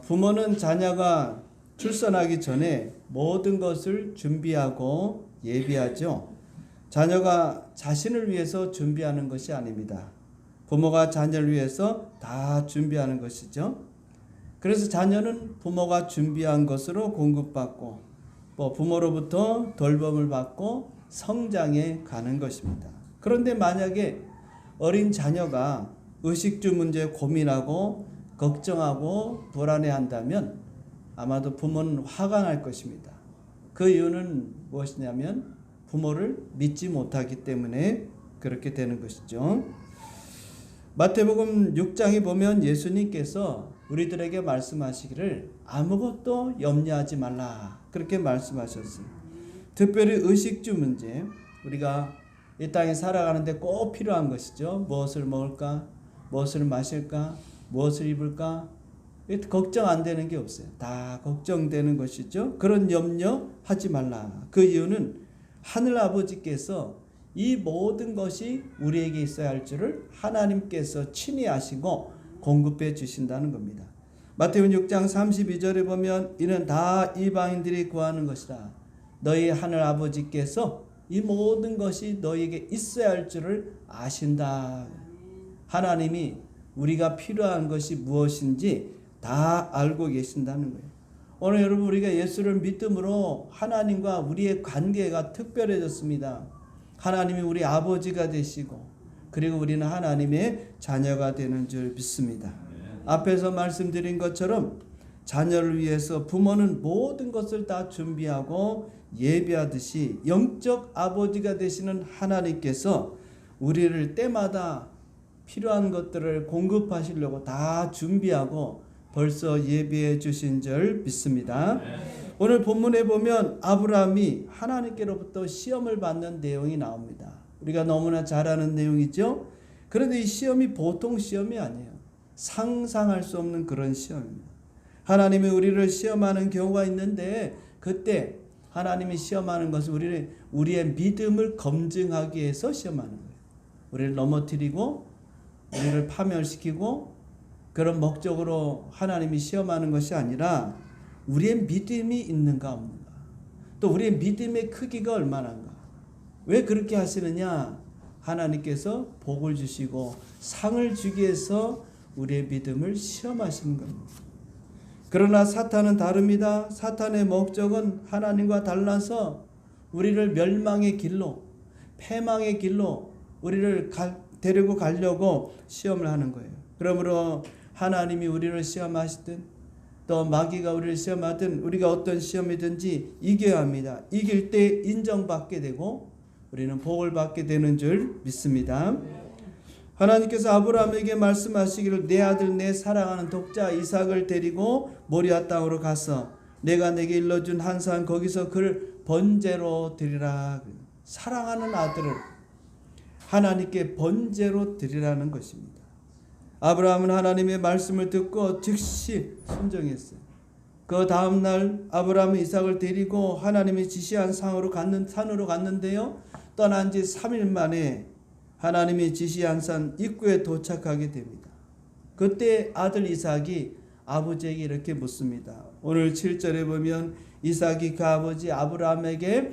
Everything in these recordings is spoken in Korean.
부모는 자녀가 출산하기 전에 모든 것을 준비하고 예비하죠. 자녀가 자신을 위해서 준비하는 것이 아닙니다. 부모가 자녀를 위해서 다 준비하는 것이죠. 그래서 자녀는 부모가 준비한 것으로 공급받고 부모로부터 돌봄을 받고 성장해 가는 것입니다. 그런데 만약에 어린 자녀가 의식주 문제에 고민하고 걱정하고 불안해한다면 아마도 부모는 화가 날 것입니다. 그 이유는 무엇이냐면 부모를 믿지 못하기 때문에 그렇게 되는 것이죠. 마태복음 6장에 보면 예수님께서 우리들에게 말씀하시기를 아무것도 염려하지 말라 그렇게 말씀하셨어요. 특별히 의식주 문제, 우리가 이 땅에 살아가는데 꼭 필요한 것이죠. 무엇을 먹을까? 무엇을 마실까? 무엇을 입을까? 걱정 안 되는 게 없어요. 다 걱정되는 것이죠. 그런 염려하지 말라. 그 이유는 하늘 아버지께서 이 모든 것이 우리에게 있어야 할 줄을 하나님께서 친히 아시고 공급해 주신다는 겁니다. 마태복음 6장 32절에 보면 이는 다 이방인들이 구하는 것이라. 너희 하늘 아버지께서 이 모든 것이 너희에게 있어야 할 줄을 아신다. 하나님이 우리가 필요한 것이 무엇인지 다 알고 계신다는 거예요. 오늘 여러분 우리가 예수를 믿음으로 하나님과 우리의 관계가 특별해졌습니다. 하나님이 우리 아버지가 되시고 그리고 우리는 하나님의 자녀가 되는 줄 믿습니다. 앞에서 말씀드린 것처럼 자녀를 위해서 부모는 모든 것을 다 준비하고 예비하듯이 영적 아버지가 되시는 하나님께서 우리를 때마다 필요한 것들을 공급하시려고 다 준비하고 벌써 예비해 주신 줄 믿습니다. 오늘 본문에 보면 아브라함이 하나님께로부터 시험을 받는 내용이 나옵니다. 우리가 너무나 잘 아는 내용이죠. 그런데 이 시험이 보통 시험이 아니에요. 상상할 수 없는 그런 시험입니다. 하나님이 우리를 시험하는 경우가 있는데 그때 하나님이 시험하는 것은 우리의 믿음을 검증하기 위해서 시험하는 거예요. 우리를 넘어뜨리고 우리를 파멸시키고 그런 목적으로 하나님이 시험하는 것이 아니라 우리의 믿음이 있는가 없는가, 또 우리의 믿음의 크기가 얼마나인가. 왜 그렇게 하시느냐? 하나님께서 복을 주시고 상을 주기 위해서 우리의 믿음을 시험하시는 겁니다. 그러나 사탄은 다릅니다. 사탄의 목적은 하나님과 달라서 우리를 멸망의 길로, 패망의 길로 우리를 데리고 가려고 시험을 하는 거예요. 그러므로 하나님이 우리를 시험하시든 또 마귀가 우리를 시험하든 우리가 어떤 시험이든지 이겨야 합니다. 이길 때 인정받게 되고 우리는 복을 받게 되는 줄 믿습니다. 하나님께서 아브라함에게 말씀하시기를 내 아들 내 사랑하는 독자 이삭을 데리고 모리아 땅으로 가서 내가 내게 일러준 한 산 거기서 그를 번제로 드리라. 사랑하는 아들을 하나님께 번제로 드리라는 것입니다. 아브라함은 하나님의 말씀을 듣고 즉시 순종했어요. 그 다음날 아브라함은 이삭을 데리고 하나님이 지시한 산으로 갔는데요. 떠난 지 3일 만에 하나님이 지시한 산 입구에 도착하게 됩니다. 그때 아들 이삭이 아버지에게 이렇게 묻습니다. 오늘 7절에 보면 이삭이 그 아버지 아브라함에게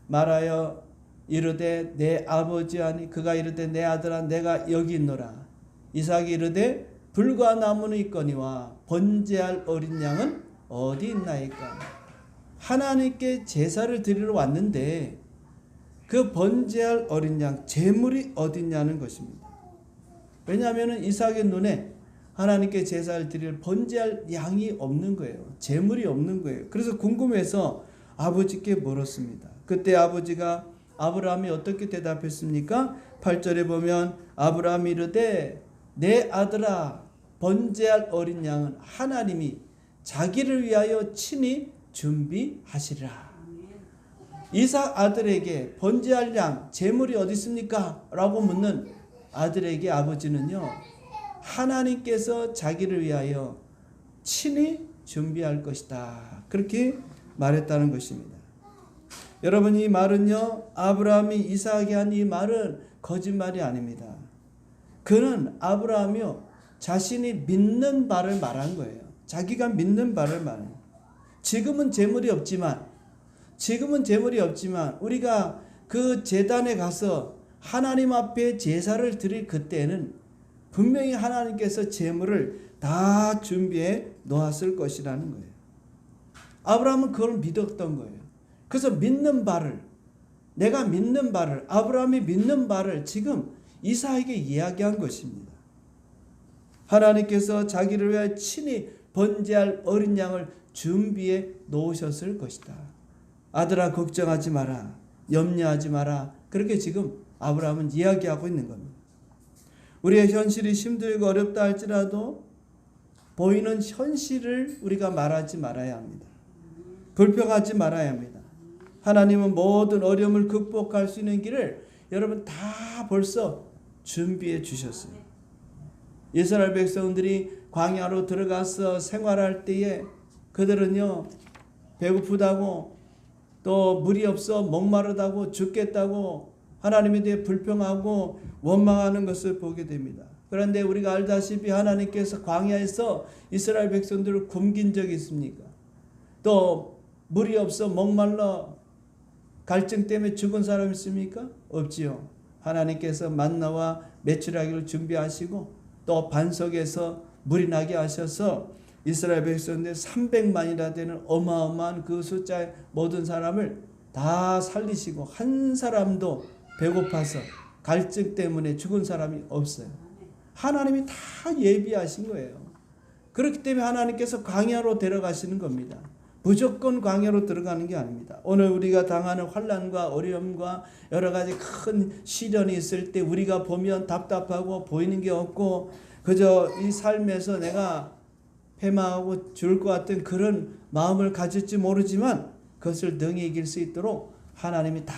말하여 이르되 내 아버지 아니 그가 이르되 내 아들아 내가 여기 있노라. 이삭이 이르되 불과 나무는 있거니와 번제할 어린 양은 어디 있나이까. 하나님께 제사를 드리러 왔는데 그 번제할 어린 양 제물이 어디 있냐는 것입니다. 왜냐하면 이삭의 눈에 하나님께 제사를 드릴 번제할 양이 없는 거예요. 제물이 없는 거예요. 그래서 궁금해서 아버지께 물었습니다. 그때 아버지가 아브라함이 어떻게 대답했습니까? 8절에 보면 아브라함이 이르되 내 아들아 번제할 어린 양은 하나님이 자기를 위하여 친히 준비하시리라. 이삭 아들에게 번제할 양 제물이 어디 있습니까? 라고 묻는 아들에게 아버지는요 하나님께서 자기를 위하여 친히 준비할 것이다 그렇게 말했다는 것입니다. 여러분 이 말은요 아브라함이 이삭에게 한 이 말은 거짓말이 아닙니다. 그는 아브라함이요 자신이 믿는 바를 말한 거예요. 자기가 믿는 바를 말해요. 지금은 재물이 없지만 우리가 그 제단에 가서 하나님 앞에 제사를 드릴 그때는 분명히 하나님께서 재물을 다 준비해 놓았을 것이라는 거예요. 아브라함은 그걸 믿었던 거예요. 그래서 내가 믿는 바를, 아브라함이 믿는 바를 지금 이삭에게 이야기한 것입니다. 하나님께서 자기를 위하여 친히 번제할 어린 양을 준비해 놓으셨을 것이다. 아들아, 걱정하지 마라. 염려하지 마라. 그렇게 지금 아브라함은 이야기하고 있는 겁니다. 우리의 현실이 힘들고 어렵다 할지라도 보이는 현실을 우리가 말하지 말아야 합니다. 불평하지 말아야 합니다. 하나님은 모든 어려움을 극복할 수 있는 길을 여러분 다 벌써 준비해 주셨어요. 이스라엘 백성들이 광야로 들어가서 생활할 때에 그들은요, 배고프다고 또 물이 없어 목마르다고 죽겠다고 하나님에 대해 불평하고 원망하는 것을 보게 됩니다. 그런데 우리가 알다시피 하나님께서 광야에서 이스라엘 백성들을 굶긴 적이 있습니까? 또 물이 없어 목말라 갈증 때문에 죽은 사람 있습니까? 없지요. 하나님께서 만나와 메추라기를 준비하시고 또 반석에서 물이 나게 하셔서 이스라엘 백성들 300만이나 되는 어마어마한 그 숫자의 모든 사람을 다 살리시고 한 사람도 배고파서 갈증 때문에 죽은 사람이 없어요. 하나님이 다 예비하신 거예요. 그렇기 때문에 하나님께서 광야로 데려가시는 겁니다. 무조건 광야로 들어가는 게 아닙니다. 오늘 우리가 당하는 환난과 어려움과 여러 가지 큰 시련이 있을 때 우리가 보면 답답하고 보이는 게 없고 그저 이 삶에서 내가 패망하고 죽을 것 같은 그런 마음을 가질지 모르지만 그것을 능히 이길 수 있도록 하나님이 다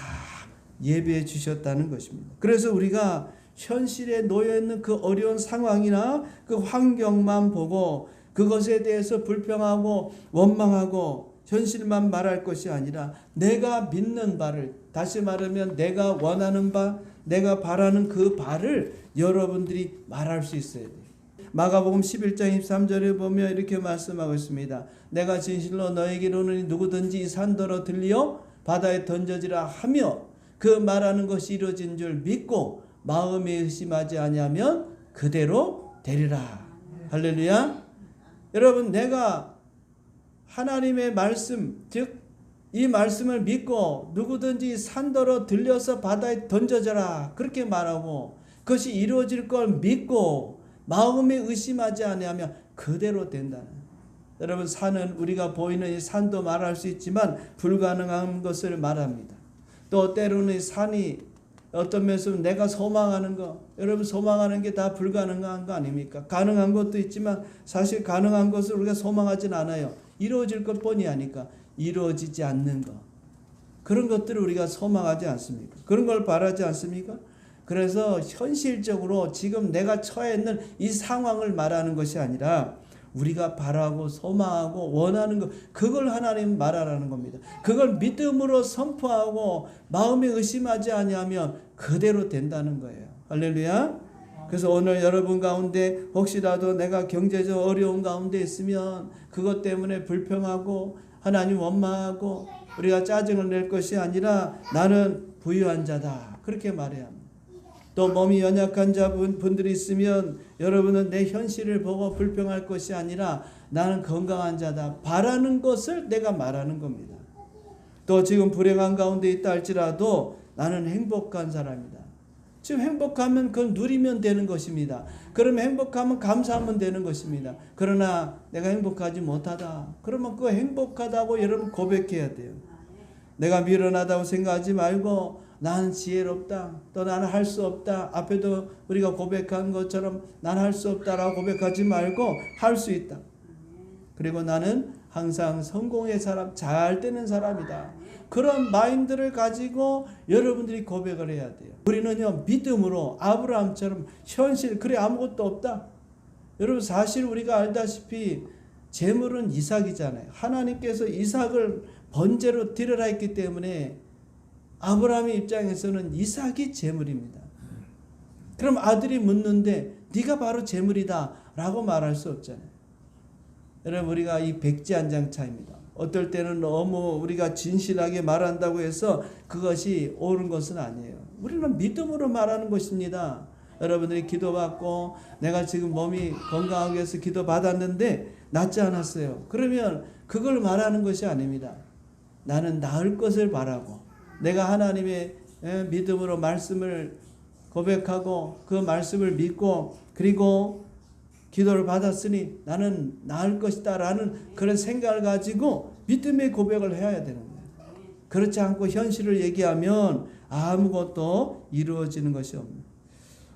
예비해 주셨다는 것입니다. 그래서 우리가 현실에 놓여 있는 그 어려운 상황이나 그 환경만 보고 그것에 대해서 불평하고 원망하고 현실만 말할 것이 아니라 내가 믿는 바를, 다시 말하면 내가 원하는 바, 내가 바라는 그 바를 여러분들이 말할 수 있어야 돼요. 마가복음 11장 23절에 보면 이렇게 말씀하고 있습니다. 내가 진실로 너에게 이르노니 누구든지 이 산더러 들리어 바다에 던져지라 하며 그 말하는 것이 이루어진 줄 믿고 마음에 의심하지 아니하면 그대로 되리라. 할렐루야. 여러분, 내가 하나님의 말씀, 즉 이 말씀을 믿고 누구든지 산더러 들려서 바다에 던져져라 그렇게 말하고 그것이 이루어질 걸 믿고 마음에 의심하지 아니하면 그대로 된다는. 여러분, 산은 우리가 보이는 이 산도 말할 수 있지만 불가능한 것을 말합니다. 또 때로는 이 산이 어떤 면에서 내가 소망하는 거, 여러분 소망하는 게 다 불가능한 거 아닙니까? 가능한 것도 있지만 사실 가능한 것을 우리가 소망하진 않아요. 이루어질 것 뻔히 아니까 이루어지지 않는 거, 그런 것들을 우리가 소망하지 않습니까? 그런 걸 바라지 않습니까? 그래서 현실적으로 지금 내가 처해 있는 이 상황을 말하는 것이 아니라 우리가 바라고 소망하고 원하는 것, 그걸 하나님 말하라는 겁니다. 그걸 믿음으로 선포하고 마음에 의심하지 아니하면 그대로 된다는 거예요. 할렐루야. 그래서 오늘 여러분 가운데 혹시라도 내가 경제적 어려운 가운데 있으면 그것 때문에 불평하고 하나님 원망하고 우리가 짜증을 낼 것이 아니라 나는 부유한 자다 그렇게 말해야 합니다. 또 몸이 연약한 분들이 있으면 여러분은 내 현실을 보고 불평할 것이 아니라 나는 건강한 자다 바라는 것을 내가 말하는 겁니다. 또 지금 불행한 가운데 있다 할지라도 나는 행복한 사람이다. 지금 행복하면 그걸 누리면 되는 것입니다. 그러면 행복하면 감사하면 되는 것입니다. 그러나 내가 행복하지 못하다. 그러면 그 행복하다고 여러분 고백해야 돼요. 내가 미련하다고 생각하지 말고 나는 지혜롭다. 또 나는 할 수 없다. 앞에도 우리가 고백한 것처럼 나는 할 수 없다라고 고백하지 말고 할 수 있다. 그리고 나는 항상 성공의 사람, 잘 되는 사람이다. 그런 마인드를 가지고 여러분들이 고백을 해야 돼요. 우리는요, 믿음으로 아브라함처럼 현실, 그래 아무것도 없다. 여러분 사실 우리가 알다시피 재물은 이삭이잖아요. 하나님께서 이삭을 번제로 드리라 했기 때문에 아브라함의 입장에서는 이삭이 재물입니다. 그럼 아들이 묻는데 네가 바로 재물이다 라고 말할 수 없잖아요. 여러분 우리가 이 백지 한 장 차이입니다. 어떨 때는 너무 우리가 진실하게 말한다고 해서 그것이 옳은 것은 아니에요. 우리는 믿음으로 말하는 것입니다. 여러분들이 기도받고 내가 지금 몸이 건강하기 위해서 기도받았는데 낫지 않았어요. 그러면 그걸 말하는 것이 아닙니다. 나는 나을 것을 바라고 내가 하나님의 믿음으로 말씀을 고백하고 그 말씀을 믿고 그리고 기도를 받았으니 나는 나을 것이다 라는 그런 생각을 가지고 믿음의 고백을 해야 되는 거예요. 그렇지 않고 현실을 얘기하면 아무것도 이루어지는 것이 없는.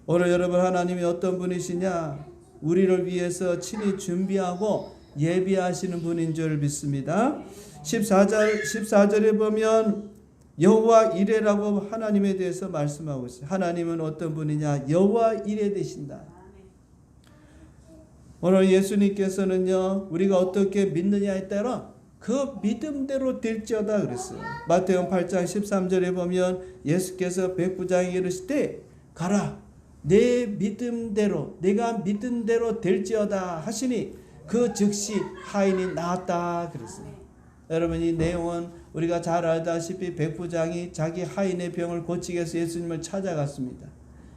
오늘 여러분 하나님이 어떤 분이시냐? 우리를 위해서 친히 준비하고 예비하시는 분인 줄 믿습니다. 14절에 보면 여호와 이레라고 하나님에 대해서 말씀하고 있어요. 하나님은 어떤 분이냐? 여호와 이레 되신다. 오늘 예수님께서는요, 우리가 어떻게 믿느냐에 따라 그 믿음대로 될지어다 그랬어요. 마태복음 8장 13절에 보면 예수께서 백부장에게 이르실 때 가라 내 믿음대로 내가 믿은 대로 될지어다 하시니 그 즉시 하인이 나았다 그랬어요. 여러분 이 내용은 우리가 잘 알다시피 백부장이 자기 하인의 병을 고치기 위해서 예수님을 찾아갔습니다.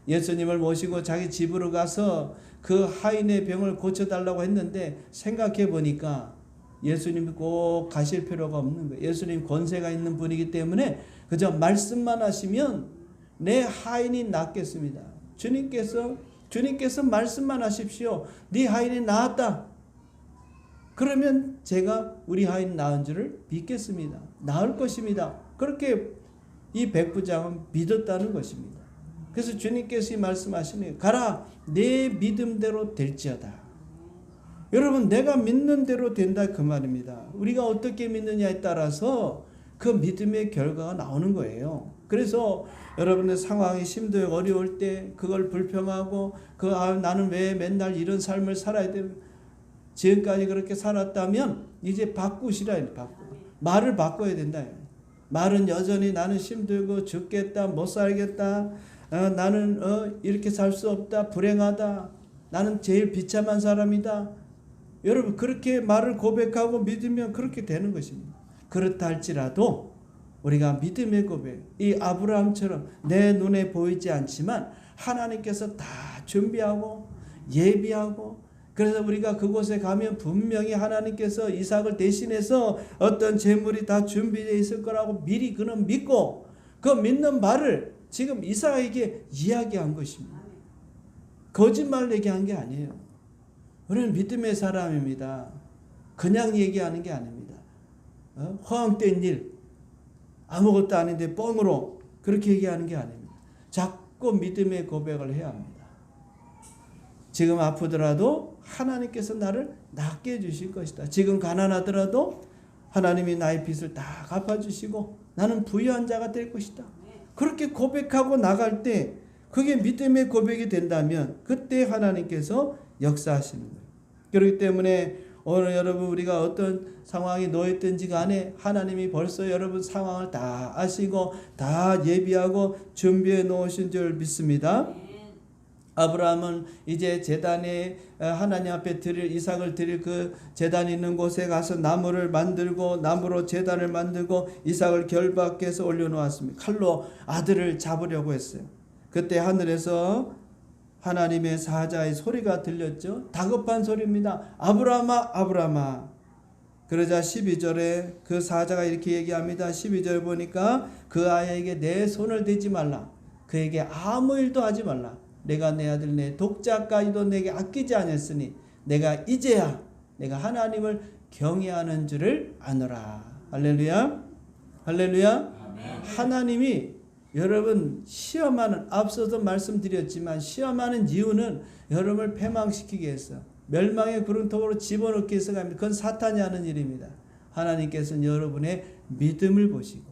예수님을 모시고 자기 집으로 가서 그 하인의 병을 고쳐달라고 했는데 생각해 보니까 예수님이 꼭 가실 필요가 없는 거예요. 예수님 권세가 있는 분이기 때문에 그저 말씀만 하시면 내 하인이 낫겠습니다. 주님께서 말씀만 하십시오. 네 하인이 나았다. 그러면 제가 우리 하인 나은 줄을 믿겠습니다. 나을 것입니다. 그렇게 이 백부장은 믿었다는 것입니다. 그래서 주님께서 말씀하시네요. 가라 내 믿음대로 될지어다. 여러분 내가 믿는 대로 된다 그 말입니다. 우리가 어떻게 믿느냐에 따라서 그 믿음의 결과가 나오는 거예요. 그래서 여러분의 상황이 힘들고 어려울 때 그걸 불평하고 나는 왜 맨날 이런 삶을 살아야 되는 지금까지 그렇게 살았다면 이제 바꾸시라. 말을 바꿔야 된다. 말은 여전히 나는 힘들고 죽겠다 못 살겠다 나는 이렇게 살 수 없다 불행하다 나는 제일 비참한 사람이다. 여러분 그렇게 말을 고백하고 믿으면 그렇게 되는 것입니다. 그렇다 할지라도 우리가 믿음의 고백 이 아브라함처럼 내 눈에 보이지 않지만 하나님께서 다 준비하고 예비하고 그래서 우리가 그곳에 가면 분명히 하나님께서 이삭을 대신해서 어떤 재물이 다 준비되어 있을 거라고 미리 그는 믿고 그 믿는 말을 지금 이삭에게 이야기한 것입니다. 거짓말 얘기한 게 아니에요. 우리는 믿음의 사람입니다. 그냥 얘기하는 게 아닙니다. 허황된 일 아무것도 아닌데 뻥으로 그렇게 얘기하는 게 아닙니다. 자꾸 믿음의 고백을 해야 합니다. 지금 아프더라도 하나님께서 나를 낫게 해주실 것이다. 지금 가난하더라도 하나님이 나의 빚을 다 갚아주시고 나는 부유한 자가 될 것이다. 그렇게 고백하고 나갈 때 그게 믿음의 고백이 된다면 그때 하나님께서 역사하시는 거예요. 그렇기 때문에 오늘 여러분 우리가 어떤 상황이 놓였든지 간에 하나님이 벌써 여러분 상황을 다 아시고 다 예비하고 준비해 놓으신 줄 믿습니다. 아브라함은 이제 제단에 하나님 앞에 드릴 이삭을 드릴 그 제단이 있는 곳에 가서 나무를 만들고 나무로 제단을 만들고 이삭을 결 밖에서 올려놓았습니다. 칼로 아들을 잡으려고 했어요. 그때 하늘에서 하나님의 사자의 소리가 들렸죠. 다급한 소리입니다. 아브라함아 아브라함아. 그러자 12절에 그 사자가 이렇게 얘기합니다. 12절 보니까 그 아이에게 내 손을 대지 말라. 그에게 아무 일도 하지 말라. 내가 내 아들 내 독자까지도 내게 아끼지 않았으니 내가 이제야 내가 하나님을 경외하는 줄을 아노라. 할렐루야. 할렐루야. 아멘. 하나님이 여러분 시험하는 앞서도 말씀드렸지만 시험하는 이유는 여러분을 패망시키기 위해서 멸망의 구름통으로 집어넣기 위해서 갑니다. 그건 사탄이 하는 일입니다. 하나님께서는 여러분의 믿음을 보시고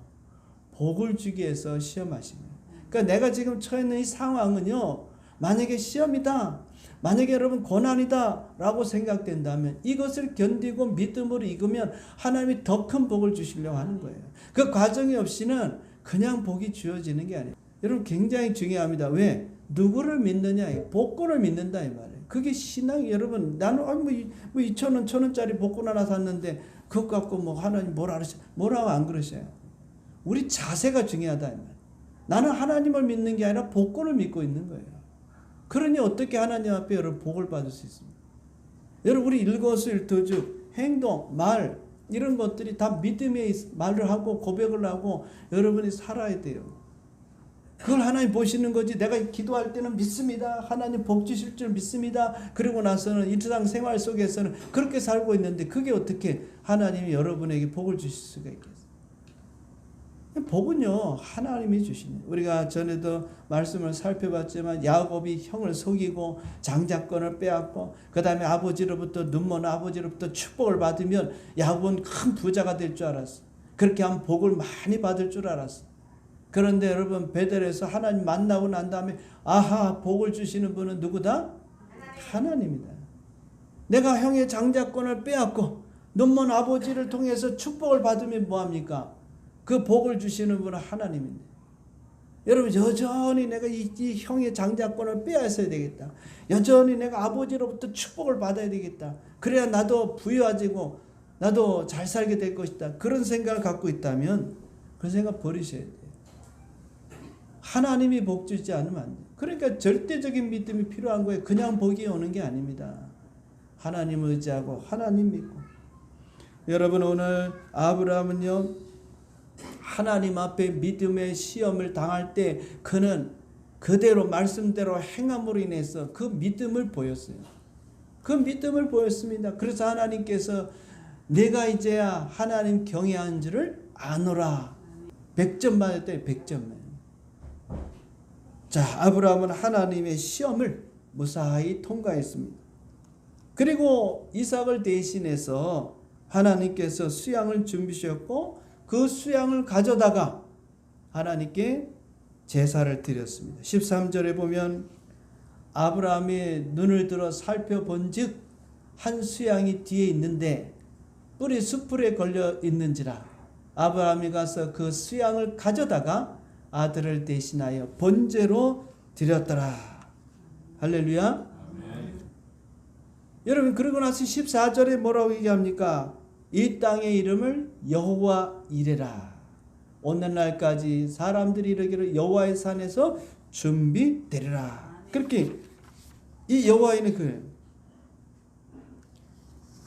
복을 주기 위해서 시험하십니다. 그러니까 내가 지금 처해 있는 이 상황은요. 만약에 시험이다. 만약에 여러분 고난이다 라고 생각된다면 이것을 견디고 믿음으로 이기면 하나님이 더 큰 복을 주시려고 하는 거예요. 그 과정이 없이는 그냥 복이 주어지는 게 아니에요. 여러분 굉장히 중요합니다. 왜? 누구를 믿느냐? 복권을 믿는다 이 말이에요. 그게 신앙이 여러분. 나는 뭐 2,000원, 1,000원짜리 복권 하나 샀는데 그것 갖고 뭐 하나님 뭐라고 안 그러셔요. 우리 자세가 중요하다. 나는 하나님을 믿는 게 아니라 복권을 믿고 있는 거예요. 그러니 어떻게 하나님 앞에 여러분 복을 받을 수 있습니까? 여러분 우리 일거수일투족 행동, 말 이런 것들이 다 믿음의 말을 하고 고백을 하고 여러분이 살아야 돼요. 그걸 하나님 보시는 거지. 내가 기도할 때는 믿습니다. 하나님 복 주실 줄 믿습니다. 그리고 나서는 일상생활 속에서는 그렇게 살고 있는데 그게 어떻게 하나님이 여러분에게 복을 주실 수가 있겠어요? 복은요 하나님이 주시는. 우리가 전에도 말씀을 살펴봤지만 야곱이 형을 속이고 장자권을 빼앗고 그 다음에 아버지로부터 눈먼 아버지로부터 축복을 받으면 야곱은 큰 부자가 될 줄 알았어. 그렇게 하면 복을 많이 받을 줄 알았어. 그런데 여러분 베델에서 하나님 만나고 난 다음에 아하, 복을 주시는 분은 누구다? 하나님이다. 내가 형의 장자권을 빼앗고 눈먼 아버지를 통해서 축복을 받으면 뭐합니까? 그 복을 주시는 분은 하나님인데, 여러분 여전히 내가 이 형의 장자권을 빼앗아야 되겠다. 여전히 내가 아버지로부터 축복을 받아야 되겠다. 그래야 나도 부유해지고 나도 잘 살게 될 것이다. 그런 생각을 갖고 있다면 그 생각 버리셔야 돼요. 하나님이 복 주지 않으면 안 돼요. 그러니까 절대적인 믿음이 필요한 거예요. 그냥 복이 오는 게 아닙니다. 하나님 의지하고 하나님 믿고. 여러분 오늘 아브라함은요 하나님 앞에 믿음의 시험을 당할 때 그는 그대로 말씀대로 행함으로 인해서 그 믿음을 보였어요. 그 믿음을 보였습니다. 그래서 하나님께서 내가 이제야 하나님 경외하는 줄을 아노라. 100점 맞았대요. 100점. 자, 아브라함은 하나님의 시험을 무사히 통과했습니다. 그리고 이삭을 대신해서 하나님께서 수양을 준비하셨고 그 수양을 가져다가 하나님께 제사를 드렸습니다. 13절에 보면 아브라함이 눈을 들어 살펴본 즉 한 수양이 뒤에 있는데 뿔이 숯불에 걸려 있는지라 아브라함이 가서 그 수양을 가져다가 아들을 대신하여 번제로 드렸더라. 할렐루야. 아멘. 여러분 그러고 나서 14절에 뭐라고 얘기합니까? 이 땅의 이름을 여호와 이레라. 오늘날까지 사람들이 이르기를 여호와의 산에서 준비되리라. 그렇게 이 여호와는 그래요.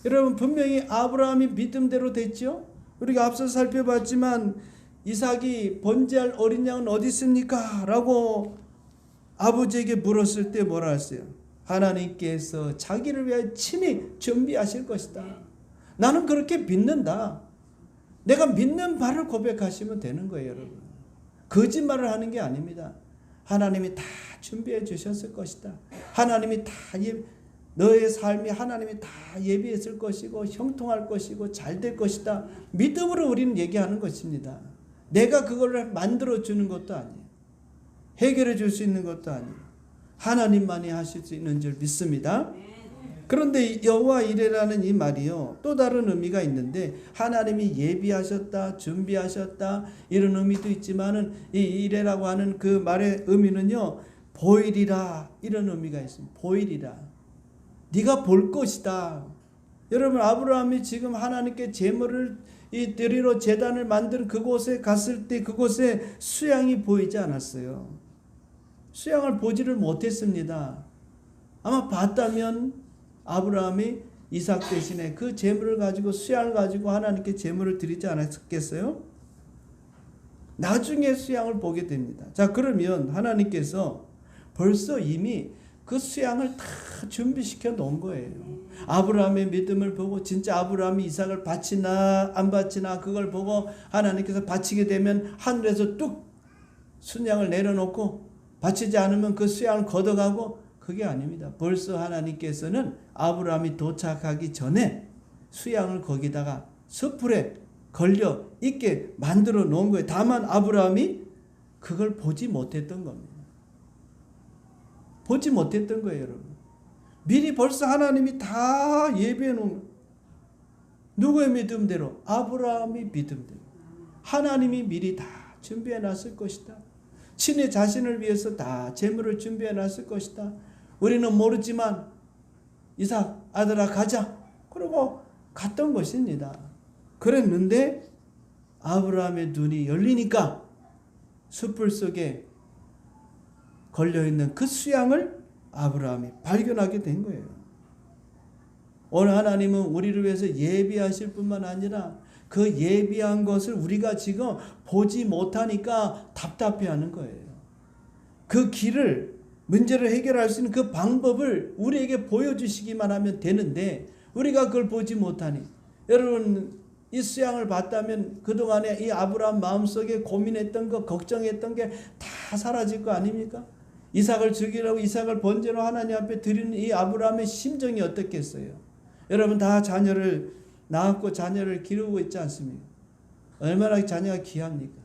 여러분 분명히 아브라함이 믿음대로 됐죠. 우리가 앞서 살펴봤지만 이삭이 번제할 어린 양은 어디 있습니까? 라고 아버지에게 물었을 때 뭐라 했어요? 하나님께서 자기를 위하여 친히 준비하실 것이다. 나는 그렇게 믿는다. 내가 믿는 바를 고백하시면 되는 거예요, 여러분. 거짓말을 하는 게 아닙니다. 하나님이 다 준비해 주셨을 것이다. 하나님이 다 너의 삶이 하나님이 다 예비했을 것이고 형통할 것이고 잘 될 것이다. 믿음으로 우리는 얘기하는 것입니다. 내가 그걸 만들어 주는 것도 아니에요. 해결해 줄 수 있는 것도 아니에요. 하나님만이 하실 수 있는 줄 믿습니다. 그런데 여호와 이레라는 이 말이요 또 다른 의미가 있는데 하나님이 예비하셨다, 준비하셨다 이런 의미도 있지만은 이 이레라고 하는 그 말의 의미는요 보이리라 이런 의미가 있습니다. 보이리라. 네가 볼 것이다. 여러분 아브라함이 지금 하나님께 제물을 이 드리러 제단을 만든 그곳에 갔을 때 그곳에 수양이 보이지 않았어요. 수양을 보지를 못했습니다. 아마 봤다면 아브라함이 이삭 대신에 그 제물을 가지고 수양을 가지고 하나님께 제물을 드리지 않았겠어요? 나중에 수양을 보게 됩니다. 자 그러면 하나님께서 벌써 이미 그 수양을 다 준비시켜 놓은 거예요. 아브라함의 믿음을 보고 진짜 아브라함이 이삭을 바치나 안 바치나 그걸 보고 하나님께서 바치게 되면 하늘에서 뚝 순양을 내려놓고 바치지 않으면 그 수양을 걷어가고 그게 아닙니다. 벌써 하나님께서는 아브라함이 도착하기 전에 수양을 거기다가 숯불에 걸려 있게 만들어 놓은 거예요. 다만 아브라함이 그걸 보지 못했던 겁니다. 보지 못했던 거예요, 여러분. 미리 벌써 하나님이 다 예비해 놓은 거예요. 누구의 믿음대로? 아브라함이 믿음대로. 하나님이 미리 다 준비해 놨을 것이다. 친히 자신을 위해서 다 재물을 준비해 놨을 것이다. 우리는 모르지만 이삭 아들아 가자. 그러고 갔던 것입니다. 그랬는데 아브라함의 눈이 열리니까 숯불 속에 걸려있는 그 수양을 아브라함이 발견하게 된 거예요. 오늘 하나님은 우리를 위해서 예비하실 뿐만 아니라 그 예비한 것을 우리가 지금 보지 못하니까 답답해하는 거예요. 그 길을, 문제를 해결할 수 있는 그 방법을 우리에게 보여주시기만 하면 되는데 우리가 그걸 보지 못하니, 여러분 이 수양을 봤다면 그동안에 이 아브라함 마음속에 고민했던 거, 걱정했던 게 다 사라질 거 아닙니까? 이삭을 죽이라고 이삭을 번제로 하나님 앞에 드리는 이 아브라함의 심정이 어떻겠어요? 여러분 다 자녀를 낳았고 자녀를 기르고 있지 않습니까? 얼마나 자녀가 귀합니까?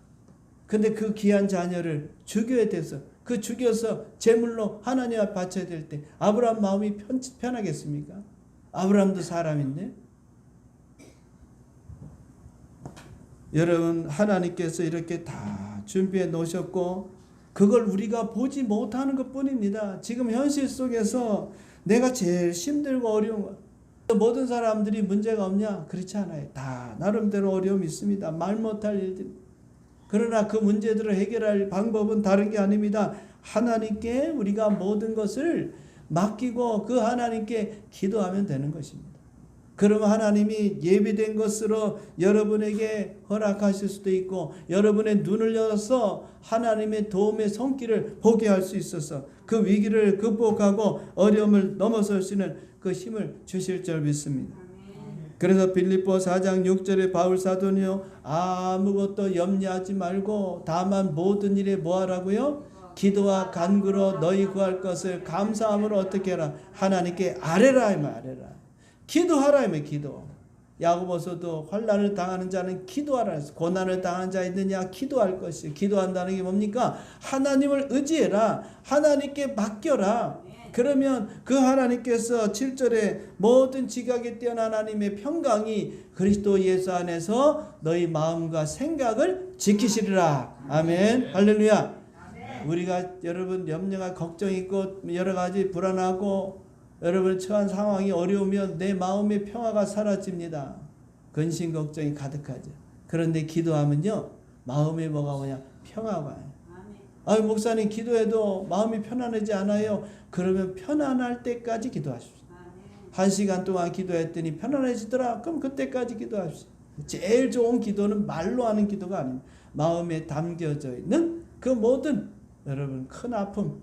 근데 그 귀한 자녀를 죽여야 돼서, 그 죽여서 제물로 하나님 앞에 바쳐야 될 때 아브라함 마음이 편하겠습니까? 아브라함도 사람인데. 여러분 하나님께서 이렇게 다 준비해 놓으셨고 그걸 우리가 보지 못하는 것 뿐입니다. 지금 현실 속에서 내가 제일 힘들고 어려운 거, 모든 사람들이 문제가 없냐? 그렇지 않아요. 다 나름대로 어려움이 있습니다. 말 못할 일들. 그러나 그 문제들을 해결할 방법은 다른 게 아닙니다. 하나님께 우리가 모든 것을 맡기고 그 하나님께 기도하면 되는 것입니다. 그러면 하나님이 예비된 것으로 여러분에게 허락하실 수도 있고 여러분의 눈을 열어서 하나님의 도움의 손길을 보게 할 수 있어서 그 위기를 극복하고 어려움을 넘어설 수 있는 그 힘을 주실 줄 믿습니다. 그래서 빌립보 4장 6절에 바울 사도는요, 아무것도 염려하지 말고 다만 모든 일에 뭐하라고요? 기도와 간구로 너희 구할 것을 감사함으로 어떻게 해라? 하나님께 아뢰라 하면 아뢰라. 기도하라 하면 기도. 야고보서도 환난을 당하는 자는 기도하라 해서, 고난을 당하는 자 있느냐? 기도할 것이. 기도한다는 게 뭡니까? 하나님을 의지해라. 하나님께 맡겨라. 그러면 그 하나님께서 7절에 모든 지각에 뛰어난 하나님의 평강이 그리스도 예수 안에서 너희 마음과 생각을 지키시리라. 아멘. 할렐루야. 우리가 여러분 염려가 걱정이 있고 여러 가지 불안하고 여러분 처한 상황이 어려우면 내 마음의 평화가 사라집니다. 근심 걱정이 가득하죠. 그런데 기도하면요 마음에 뭐가 오냐? 평화가 와요. 아유 목사님 기도해도 마음이 편안하지 않아요. 그러면 편안할 때까지 기도하십시오. 1시간 동안 기도했더니 편안해지더라. 그럼 그때까지 기도하십시오. 제일 좋은 기도는 말로 하는 기도가 아닙니다. 마음에 담겨져 있는 그 모든 여러분 큰 아픔,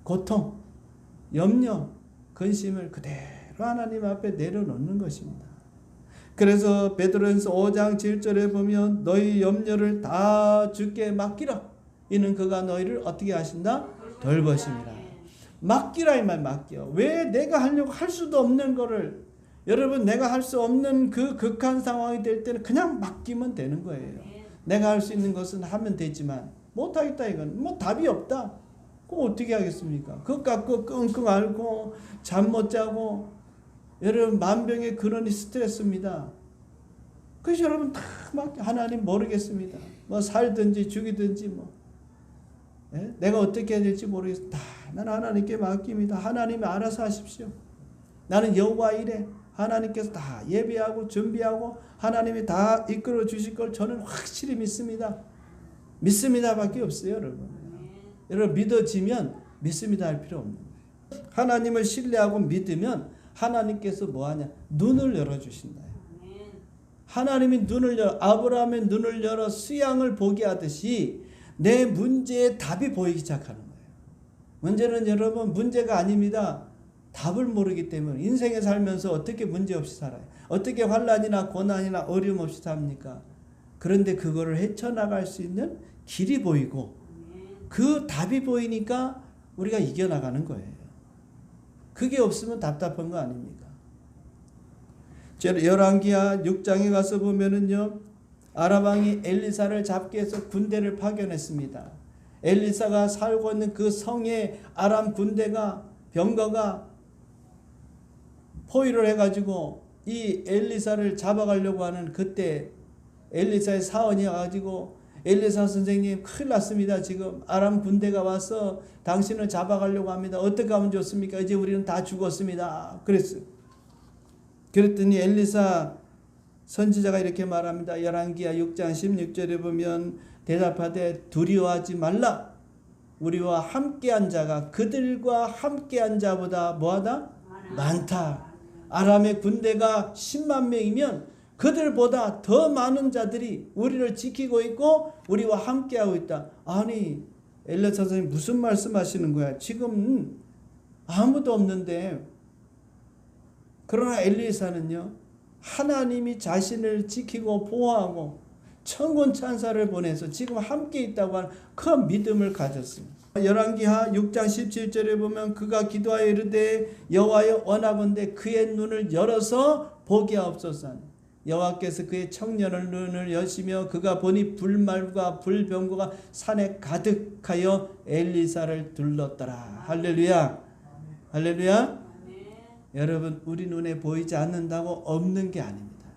고통, 염려, 근심을 그대로 하나님 앞에 내려놓는 것입니다. 그래서 베드로전서 5장 7절에 보면 너희 염려를 다 주께 맡기라. 이는 그가 너희를 어떻게 하신다? 돌보심이라. 맡기라 이 말 맡겨. 왜 내가 하려고 할 수도 없는 거를, 여러분 내가 할 수 없는 그 극한 상황이 될 때는 그냥 맡기면 되는 거예요. 내가 할 수 있는 것은 하면 되지만 못하겠다 이건 뭐 답이 없다. 그럼 어떻게 하겠습니까? 그것 갖고 끙끙 앓고 잠 못 자고 여러분 만병의 근원이 스트레스입니다. 그래서 여러분 다 맡겨. 하나님 모르겠습니다. 뭐 살든지 죽이든지 뭐 예? 내가 어떻게 해야 될지 모르겠어. 다 나는 하나님께 맡깁니다. 하나님이 알아서 하십시오. 나는 여호와 이래. 하나님께서 다 예비하고 준비하고 하나님이 다 이끌어 주실 걸 저는 확실히 믿습니다. 믿습니다밖에 없어요, 여러분. 여러분 믿어지면 믿습니다 할 필요 없는 거예요. 하나님을 신뢰하고 믿으면 하나님께서 뭐하냐? 눈을 열어주신다. 하나님이 눈을 열어, 아브라함의 눈을 열어 수양을 보게 하듯이 내 문제에 답이 보이기 시작하는 거예요. 문제는 여러분 문제가 아닙니다. 답을 모르기 때문에 인생에 살면서 어떻게 문제 없이 살아요? 어떻게 환난이나 고난이나 어려움 없이 삽니까? 그런데 그거를 헤쳐나갈 수 있는 길이 보이고 그 답이 보이니까 우리가 이겨나가는 거예요. 그게 없으면 답답한 거 아닙니까? 열왕기하 6장에 가서 보면은요, 아람 왕이 엘리사를 잡기 위해서 군대를 파견했습니다. 엘리사가 살고 있는 그 성에 아람 군대가 병거가 포위를 해가지고 이 엘리사를 잡아가려고 하는 그때 엘리사의 사원이 와가지고 엘리사 선생님 큰일 났습니다. 지금 아람 군대가 와서 당신을 잡아가려고 합니다. 어떻게 하면 좋습니까? 이제 우리는 다 죽었습니다. 그랬어요. 그랬더니 엘리사 선지자가 이렇게 말합니다. 열왕기하 6장 16절에 보면 대답하되 두려워하지 말라. 우리와 함께한 자가 그들과 함께한 자보다 뭐하다? 많다. 아람의 군대가 10만 명이면 그들보다 더 많은 자들이 우리를 지키고 있고 우리와 함께하고 있다. 아니 엘리사 선생님 무슨 말씀하시는 거야? 지금 아무도 없는데. 그러나 엘리사는요, 하나님이 자신을 지키고 보호하고 천군 천사를 보내서 지금 함께 있다고 하는 그 믿음을 가졌습니다. 열왕기하 6장 17절에 보면 그가 기도하여 이르되 여호와여 원하건대 그의 눈을 열어서 보게 하옵소서. 여호와께서 그의 청년을 눈을 여시며 그가 보니 불말과 불병거가 산에 가득하여 엘리사를 둘렀더라. 할렐루야. 할렐루야. 여러분, 우리 눈에 보이지 않는다고 없는 게 아닙니다.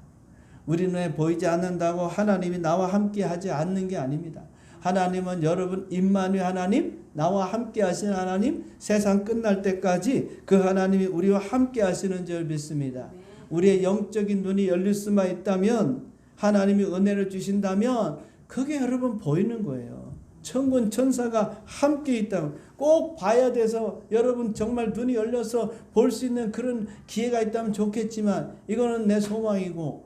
우리 눈에 보이지 않는다고 하나님이 나와 함께 하지 않는 게 아닙니다. 하나님은 여러분 임마누엘 하나님, 나와 함께 하시는 하나님, 세상 끝날 때까지 그 하나님이 우리와 함께 하시는 줄 믿습니다. 우리의 영적인 눈이 열릴 수만 있다면, 하나님이 은혜를 주신다면 그게 여러분 보이는 거예요. 천군 천사가 함께 있다면 꼭 봐야 돼서 여러분 정말 눈이 열려서 볼 수 있는 그런 기회가 있다면 좋겠지만 이거는 내 소망이고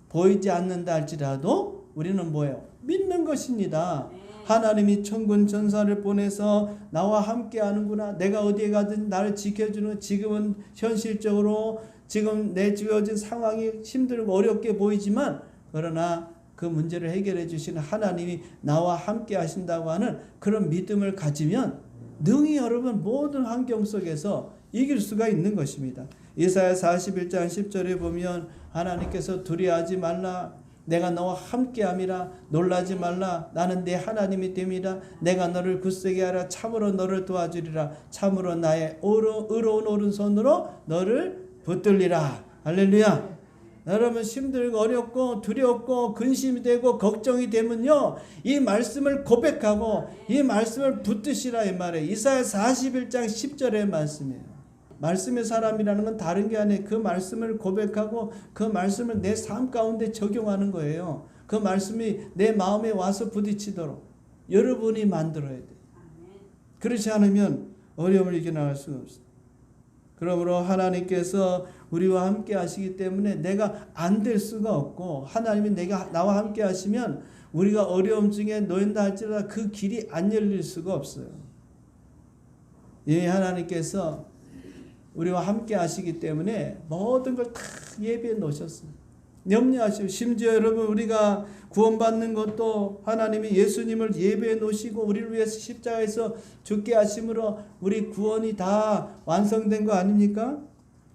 보이지 않는다 할지라도 우리는 뭐예요? 믿는 것입니다. 하나님이 천군 천사를 보내서 나와 함께 하는구나. 내가 어디에 가든 나를 지켜주는, 지금은 현실적으로 지금 내 주어진 상황이 힘들고 어렵게 보이지만 그러나 그 문제를 해결해 주시는 하나님이 나와 함께 하신다고 하는 그런 믿음을 가지면 능히 여러분 모든 환경 속에서 이길 수가 있는 것입니다. 이사야 41장 10절에 보면 하나님께서 두려워하지 말라. 내가 너와 함께함이라. 놀라지 말라. 나는 내 하나님이 됨이라. 내가 너를 굳세게 하라. 참으로 너를 도와주리라. 참으로 나의 의로운 오른손으로 너를 붙들리라. 할렐루야. 여러분 힘들고 어렵고 두렵고 근심이 되고 걱정이 되면요, 이 말씀을 고백하고 이 말씀을 붙드시라 이 말이에요. 이사야 41장 10절의 말씀이에요. 말씀의 사람이라는 건 다른 게 아니에요. 그 말씀을 고백하고 그 말씀을 내 삶 가운데 적용하는 거예요. 그 말씀이 내 마음에 와서 부딪히도록 여러분이 만들어야 돼요. 그렇지 않으면 어려움을 이겨나갈 수가 없어요. 그러므로 하나님께서 우리와 함께 하시기 때문에 내가 안 될 수가 없고, 하나님이 나와 함께 하시면 우리가 어려움 중에 놓인다 할지라도 그 길이 안 열릴 수가 없어요. 예, 하나님께서 우리와 함께 하시기 때문에 모든 걸 다 예비해 놓으셨습니다. 염려하시고, 심지어 여러분 우리가 구원받는 것도 하나님이 예수님을 예배해 놓으시고 우리를 위해서 십자가에서 죽게 하심으로 우리 구원이 다 완성된 거 아닙니까?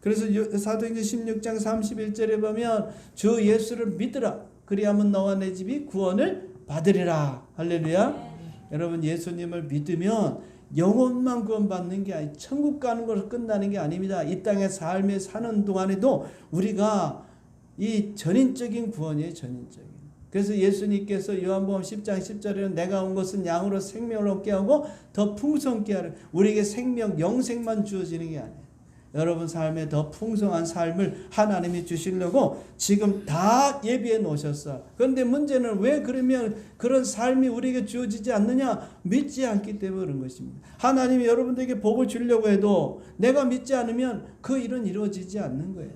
그래서 사도행전 16장 31절에 보면 주 예수를 믿으라. 그리하면 너와 내 집이 구원을 받으리라. 할렐루야. 여러분 예수님을 믿으면 영혼만 구원받는 게 아니고 천국 가는 것으로 끝나는 게 아닙니다. 이 땅의 삶에 사는 동안에도 우리가 이 전인적인 구원이에요. 전인적인. 그래서 예수님께서 요한복음 10장 10절에는 내가 온 것은 양으로 생명을 얻게 하고 더 풍성케 하라. 우리에게 생명, 영생만 주어지는 게 아니에요. 여러분 삶에 더 풍성한 삶을 하나님이 주시려고 지금 다 예비해 놓으셨어. 그런데 문제는 왜 그러면 그런 삶이 우리에게 주어지지 않느냐? 믿지 않기 때문에 그런 것입니다. 하나님이 여러분들에게 복을 주려고 해도 내가 믿지 않으면 그 일은 이루어지지 않는 거예요.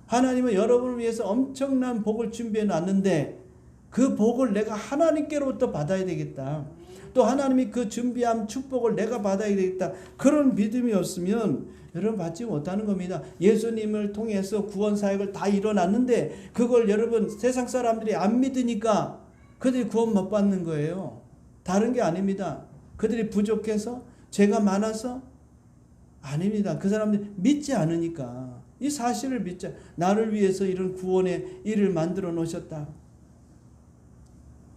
하나님은 여러분을 위해서 엄청난 복을 준비해 놨는데 그 복을 내가 하나님께로부터 받아야 되겠다. 또 하나님이 그 준비한 축복을 내가 받아야 되겠다. 그런 믿음이 없으면 여러분 받지 못하는 겁니다. 예수님을 통해서 구원 사역을 다 이뤄놨는데 그걸 여러분 세상 사람들이 안 믿으니까 그들이 구원 못 받는 거예요. 다른 게 아닙니다. 그들이 부족해서, 죄가 많아서 아닙니다. 그 사람들이 믿지 않으니까. 이 사실을 믿자. 나를 위해서 이런 구원의 일을 만들어 놓으셨다.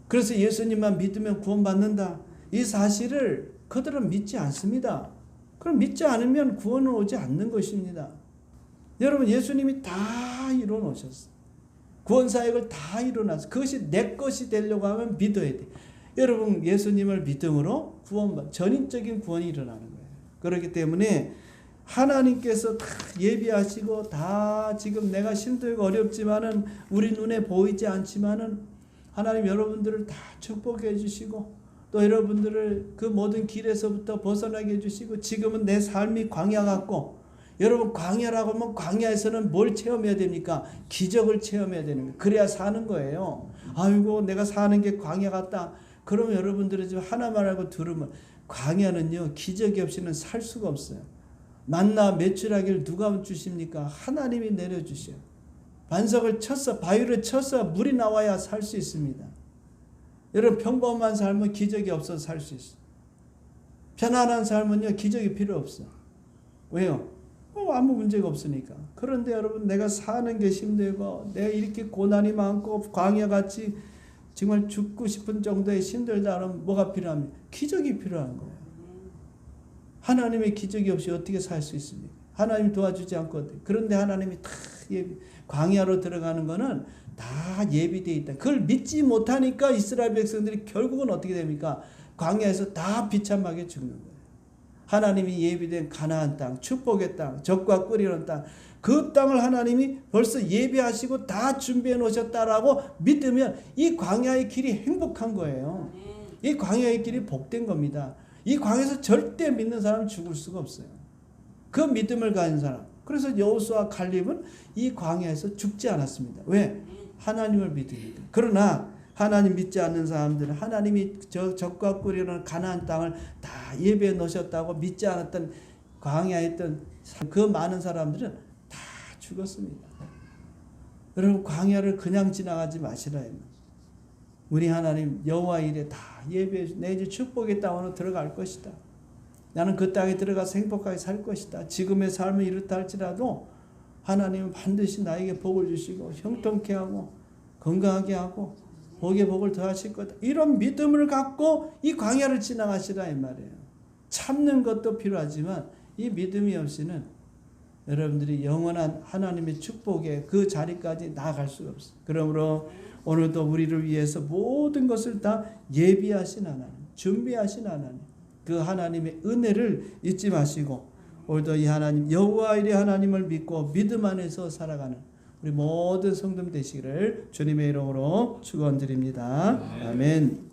그래서 예수님만 믿으면 구원받는다. 이 사실을 그들은 믿지 않습니다. 그럼 믿지 않으면 구원은 오지 않는 것입니다. 여러분 예수님이 다 이루어 놓으셨어요. 구원 사역을 다 이루어놨어요. 그것이 내 것이 되려고 하면 믿어야 돼. 여러분 예수님을 믿음으로 전인적인 구원이 일어나는 거예요. 그렇기 때문에 하나님께서 다 예비하시고 다 지금 내가 힘들고 어렵지만은 우리 눈에 보이지 않지만은 하나님 여러분들을 다 축복해 주시고 또 여러분들을 그 모든 길에서부터 벗어나게 해주시고 지금은 내 삶이 광야 같고 여러분 광야라고 하면 광야에서는 뭘 체험해야 됩니까? 기적을 체험해야 되는 거예요. 그래야 사는 거예요. 아이고 내가 사는 게 광야 같다. 그럼 여러분들은 지금 하나만 알고 들으면 광야는요 기적이 없이는 살 수가 없어요. 만나 메추라기를 누가 주십니까? 하나님이 내려주셔요. 반석을 쳐서 바위를 쳐서 물이 나와야 살 수 있습니다. 여러분 평범한 삶은 기적이 없어서 살 수 있어요. 편안한 삶은요 기적이 필요 없어. 왜요? 아무 문제가 없으니까. 그런데 여러분 내가 사는 게 힘들고 내가 이렇게 고난이 많고 광야같이 정말 죽고 싶은 정도의 힘들다 하면 뭐가 필요합니까? 기적이 필요한 거예요. 하나님의 기적이 없이 어떻게 살 수 있습니까? 하나님이 도와주지 않고 그런데 하나님이 다 광야로 들어가는 거는 다 예비되어 있다. 그걸 믿지 못하니까 이스라엘 백성들이 결국은 어떻게 됩니까? 광야에서 다 비참하게 죽는 거예요. 하나님이 예비된 가나안 땅, 축복의 땅, 젖과 꿀이는 땅, 그 땅을 하나님이 벌써 예비하시고 다 준비해 놓으셨다라고 믿으면 이 광야의 길이 행복한 거예요. 이 광야의 길이 복된 겁니다. 이 광야에서 절대 믿는 사람은 죽을 수가 없어요. 그 믿음을 가진 사람. 그래서 여호수아 갈렙은 이 광야에서 죽지 않았습니다. 왜? 하나님을 믿으니까. 그러나 하나님 믿지 않는 사람들은 하나님이 젖과 꿀이라는 가나안 땅을 다 예배해 놓으셨다고 믿지 않았던 광야에 있던 그 많은 사람들은 다 죽었습니다. 여러분 광야를 그냥 지나가지 마시라. 우리 하나님 여호와 이래 다 예배해 내 이제 축복의 땅으로 들어갈 것이다. 나는 그 땅에 들어가서 행복하게 살 것이다. 지금의 삶은 이렇다 할지라도 하나님은 반드시 나에게 복을 주시고 형통케 하고 건강하게 하고 복에 복을 더하실 거다. 이런 믿음을 갖고 이 광야를 지나가시라 이 말이에요. 참는 것도 필요하지만 이 믿음이 없이는 여러분들이 영원한 하나님의 축복의 그 자리까지 나아갈 수가 없어요. 그러므로 오늘도 우리를 위해서 모든 것을 다 예비하신 하나님, 준비하신 하나님, 그 하나님의 은혜를 잊지 마시고 오늘도 이 하나님 여호와 이레 하나님을 믿고 믿음 안에서 살아가는 우리 모든 성도들 되시기를 주님의 이름으로 축원드립니다. 아멘.